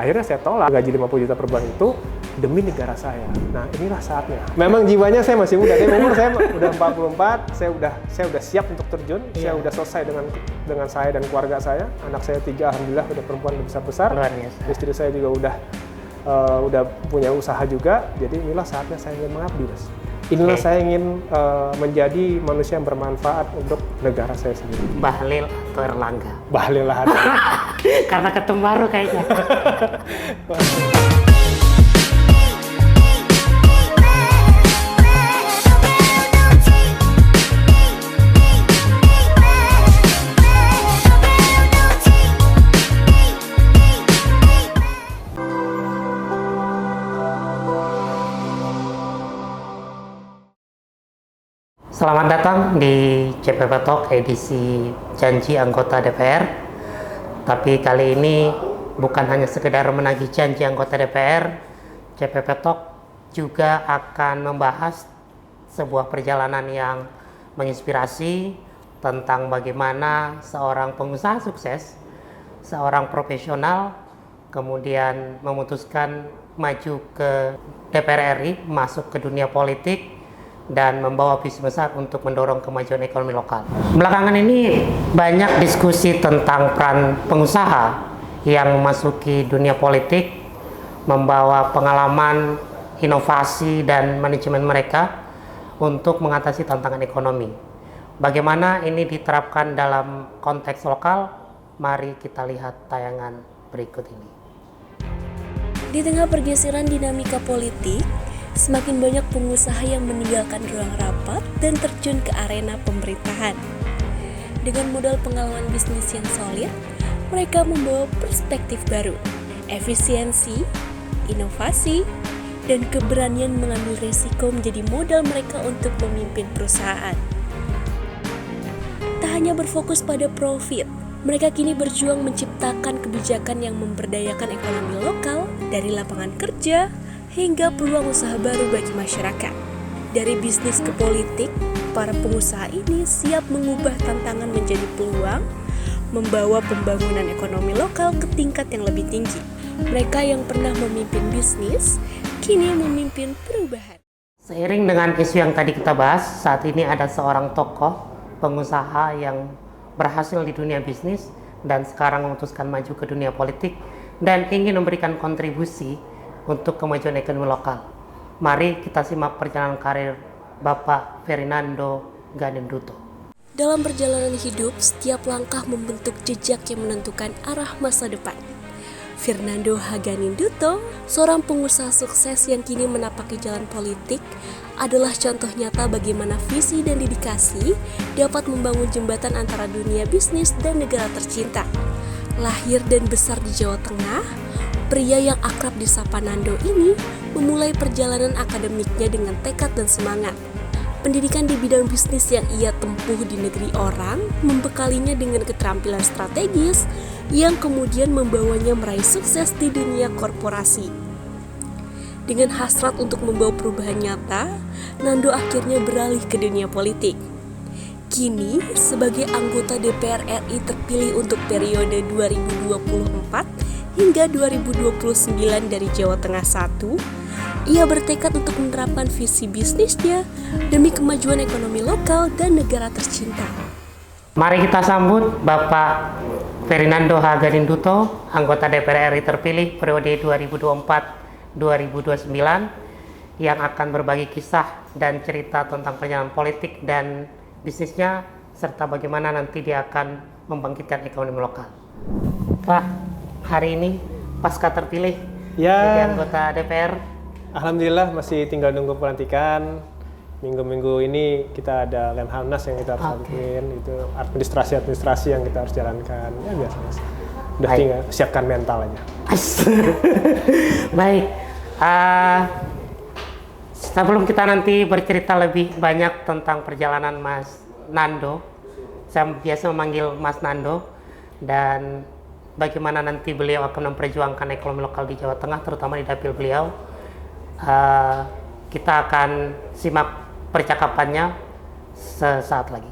akhirnya saya tolak gaji 50 juta per bulan itu demi negara saya. Nah, inilah saatnya. Memang jiwanya saya masih muda, tapi umur saya udah 44, saya udah siap untuk terjun, saya udah selesai dengan saya dan keluarga saya. Anak saya 3, alhamdulillah udah perempuan udah besar. Istri saya juga udah punya usaha juga. Jadi inilah saatnya saya ingin mengabdi, Mas. Inilah saya ingin menjadi manusia yang bermanfaat untuk negara saya sendiri. Bahlil atau Erlangga? Bahlil lah. Karena ketemu baru kayaknya. Selamat datang di CPP Talk edisi janji anggota DPR. Tapi kali ini bukan hanya sekedar menagih janji anggota DPR, CPP Talk juga akan membahas sebuah perjalanan yang menginspirasi tentang bagaimana seorang pengusaha sukses, seorang profesional, kemudian memutuskan maju ke DPR RI, masuk ke dunia politik, dan membawa visi besar untuk mendorong kemajuan ekonomi lokal. Belakangan ini banyak diskusi tentang peran pengusaha yang memasuki dunia politik, membawa pengalaman, inovasi, dan manajemen mereka untuk mengatasi tantangan ekonomi. Bagaimana ini diterapkan dalam konteks lokal? Mari kita lihat tayangan berikut ini. Di tengah pergeseran dinamika politik, semakin banyak pengusaha yang meninggalkan ruang rapat dan terjun ke arena pemerintahan. Dengan modal pengalaman bisnis yang solid, mereka membawa perspektif baru, efisiensi, inovasi, dan keberanian mengambil resiko menjadi modal mereka untuk memimpin perusahaan. Tak hanya berfokus pada profit, mereka kini berjuang menciptakan kebijakan yang memberdayakan ekonomi lokal dari lapangan kerja hingga peluang usaha baru bagi masyarakat. Dari bisnis ke politik, para pengusaha ini siap mengubah tantangan menjadi peluang, membawa pembangunan ekonomi lokal ke tingkat yang lebih tinggi. Mereka yang pernah memimpin bisnis, kini memimpin perubahan. Seiring dengan isu yang tadi kita bahas, saat ini ada seorang tokoh pengusaha yang berhasil di dunia bisnis dan sekarang memutuskan maju ke dunia politik dan ingin memberikan kontribusi untuk kemajuan ekonomi lokal. Mari kita simak perjalanan karir Bapak Fernando Ganinduto. Dalam perjalanan hidup, setiap langkah membentuk jejak yang menentukan arah masa depan. Fernando Ganinduto, seorang pengusaha sukses yang kini menapaki jalan politik, adalah contoh nyata bagaimana visi dan dedikasi dapat membangun jembatan antara dunia bisnis dan negara tercinta. Lahir dan besar di Jawa Tengah, pria yang akrab disapa Nando ini memulai perjalanan akademiknya dengan tekad dan semangat. Pendidikan di bidang bisnis yang ia tempuh di negeri orang membekalinya dengan keterampilan strategis yang kemudian membawanya meraih sukses di dunia korporasi. Dengan hasrat untuk membawa perubahan nyata, Nando akhirnya beralih ke dunia politik. Kini, sebagai anggota DPR RI terpilih untuk periode 2024 hingga 2029 dari Jawa Tengah 1, ia bertekad untuk menerapkan visi bisnisnya demi kemajuan ekonomi lokal dan negara tercinta. Mari kita sambut Bapak Fernando Ganinduto, anggota DPR RI terpilih periode 2024-2029, yang akan berbagi kisah dan cerita tentang perjalanan politik dan bisnisnya, serta bagaimana nanti dia akan membangkitkan ekonomi lokal. Pak, hari ini pasca terpilih jadi anggota DPR. Alhamdulillah masih tinggal nunggu pelantikan. Minggu-minggu ini kita ada Lemhanas yang kita harus lakuin, itu administrasi yang kita harus jalankan. Ya biasa mas. Udah tinggal siapkan mental aja. Baik. Sebelum kita nanti bercerita lebih banyak tentang perjalanan Mas Nando, saya biasa memanggil Mas Nando, dan bagaimana nanti beliau akan memperjuangkan ekonomi lokal di Jawa Tengah, terutama di dapil beliau. Kita akan simak percakapannya sesaat lagi.